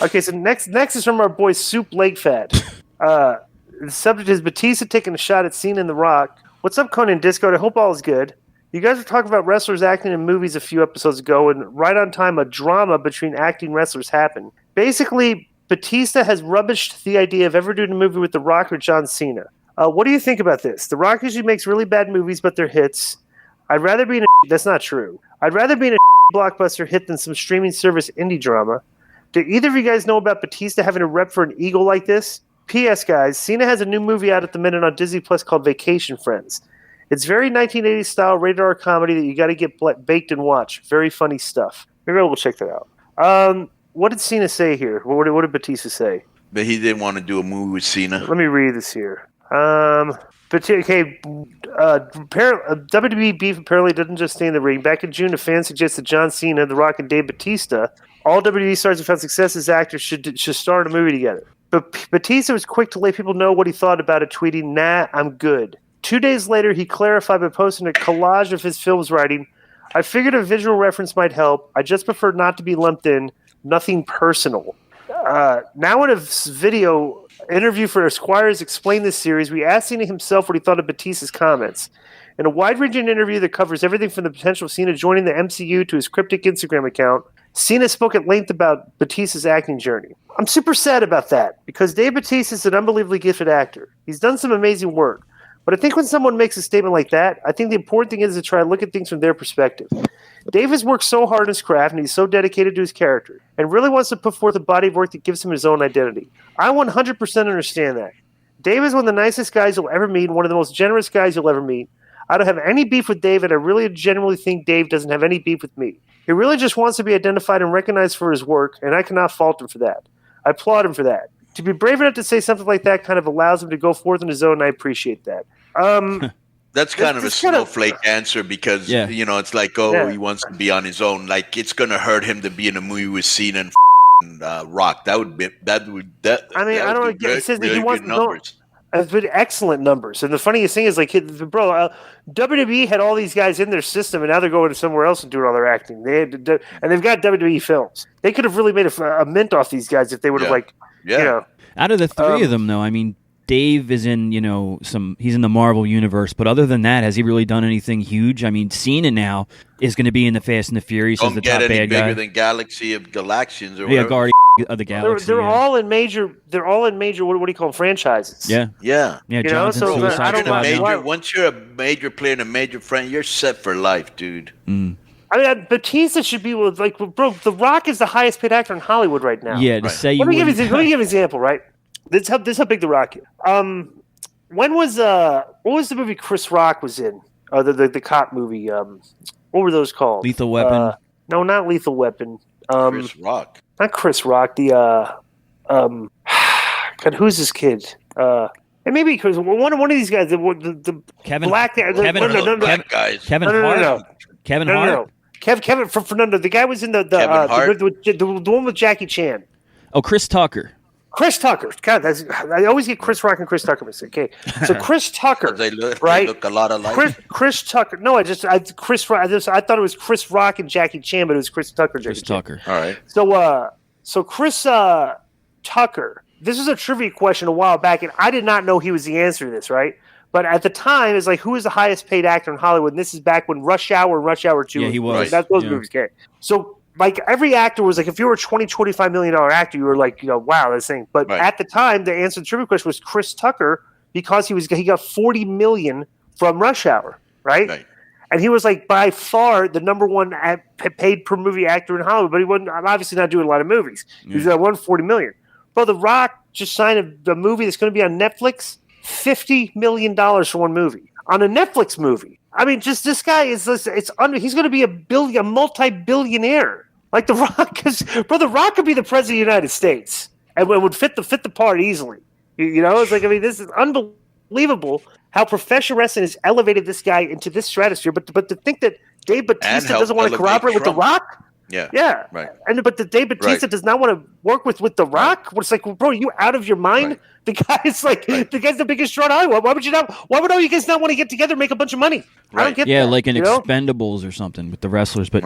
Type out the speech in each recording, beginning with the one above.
Okay, so next is from our boy Soup Lake Fat. The subject is Batista taking a shot at Cena and The Rock. What's up, Konnan Discord? I hope all is good. You guys were talking about wrestlers acting in movies a few episodes ago, and right on time, a drama between acting wrestlers happened. Basically, Batista has rubbished the idea of ever doing a movie with The Rock or John Cena. What do you think about this? The Rock usually makes really bad movies, but they're hits. I'd rather be in a... That's not true. I'd rather be in a blockbuster hit than some streaming service indie drama. Do either of you guys know about Batista having a rep for an ego like this? P.S. guys, Cena has a new movie out at the minute on Disney Plus called Vacation Friends. It's very 1980s style rated R comedy that you got to get baked and watch. Very funny stuff. Maybe I will check that out. What did Cena say here? What did Batista say? But he didn't want to do a movie with Cena. Let me read this here. WWE beef apparently doesn't just stay in the ring. Back in June, a fan suggested John Cena, The Rock, and Dave Batista, all WWE stars who found success as actors, should star in a movie together. But Batista was quick to let people know what he thought about it, tweeting, "Nah, I'm good." 2 days later, he clarified by posting a collage of his films, writing, "I figured a visual reference might help. I just prefer not to be lumped in. Nothing personal." Now in a video interview for Esquire's Explain This series, we asked Cena himself what he thought of Batista's comments. In a wide-ranging interview that covers everything from the potential of Cena joining the MCU to his cryptic Instagram account, Cena spoke at length about Batista's acting journey. I'm super sad about that, because Dave Batista is an unbelievably gifted actor. He's done some amazing work. But I think when someone makes a statement like that, I think the important thing is to try to look at things from their perspective. Dave has worked so hard in his craft, and he's so dedicated to his character, and really wants to put forth a body of work that gives him his own identity. I 100% understand that. Dave is one of the nicest guys you'll ever meet, and one of the most generous guys you'll ever meet. I don't have any beef with Dave, and I really genuinely think Dave doesn't have any beef with me. He really just wants to be identified and recognized for his work, and I cannot fault him for that. I applaud him for that. To be brave enough to say something like that kind of allows him to go forth on his own, and I appreciate that. That's kind of a snowflake answer because, it's like, he wants to be on his own. Like, it's going to hurt him to be in a movie with Cena and Rock. I don't know. It says that he wants numbers. It's been excellent numbers. And the funniest thing is, WWE had all these guys in their system, and now they're going to somewhere else and doing all their acting. And they've got WWE films. They could have really made a mint off these guys if they would have, Out of the three of them, though, I mean, Dave is in, he's in the Marvel universe, but other than that, has he really done anything huge? I mean, Cena now is going to be in the Fast and the Furious as the top bad guy. Don't get any bigger than Galaxy of Galaxians or whatever. Guardians of the Galaxy. They're all in major. They're all in major. What do you call them? Franchises? Yeah. Once you're a major player and a major friend, you're set for life, dude. Mm. I mean, Batista should be The Rock is the highest paid actor in Hollywood right now. Yeah, to say let me give you an example, right? This is how big The Rock is. What was the movie Chris Rock was in? The cop movie. What were those called? Lethal Weapon. No, not Lethal Weapon. Chris Rock. Not Chris Rock. God, who's this kid? And maybe because one of these guys, the Kevin black guys. Kevin Hart. Kevin Hart. Kevin Fernando. The guy was in the one with Jackie Chan. Oh, Chris Tucker. Chris Tucker. God, I always get Chris Rock and Chris Tucker mistake. Okay, so Chris Tucker, they look a lot alike. Chris Tucker. No, I thought it was Chris Rock and Jackie Chan, but it was Chris Tucker. Chris Tucker. All right. So Chris Tucker. This was a trivia question a while back, and I did not know he was the answer to this, right? But at the time, it's like, who is the highest paid actor in Hollywood? And this is back when Rush Hour and Rush Hour 2. Yeah, he was. Right. That's those movies came. So, every actor was like, if you were a $25 million actor, you were like, wow, that's thing. But at the time, the answer to the trivia question was Chris Tucker because he got $40 million from Rush Hour, right? And he was like by far the number one paid per movie actor in Hollywood. But he wasn't obviously not doing a lot of movies. He was at $140 million. Bro, The Rock just signed a movie that's going to be on Netflix. $50 million for one movie on a Netflix movie. I mean, just this guy is he's going to be a multi-billionaire like The Rock. The Rock could be the president of the United States and would fit the part easily. It's like, I mean, this is unbelievable how professional wrestling has elevated this guy into this stratosphere. But to think that Dave Batista doesn't want to cooperate with The Rock. Yeah. Right. But the Dave Batista does not want to work with The Rock. It's like, bro, are you out of your mind? Right. The guy's like, the guy's the biggest draw in Hollywood. Why would all you guys not want to get together and make a bunch of money? I don't get that. Yeah, like an Expendables or something with the wrestlers. But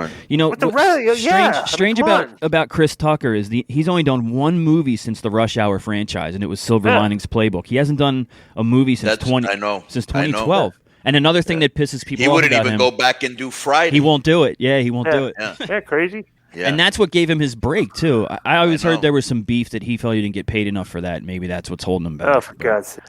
strange about Chris Tucker is he's only done one movie since the Rush Hour franchise, and it was Silver Linings Playbook. He hasn't done a movie since 2012. And another thing that pisses people off about him, he wouldn't even go back and do Friday. He won't do it. Yeah, he won't do it. Yeah, crazy. Yeah. And that's what gave him his break, too. I always heard there was some beef that he felt he didn't get paid enough for that. Maybe that's what's holding him back. Oh, for God's sake.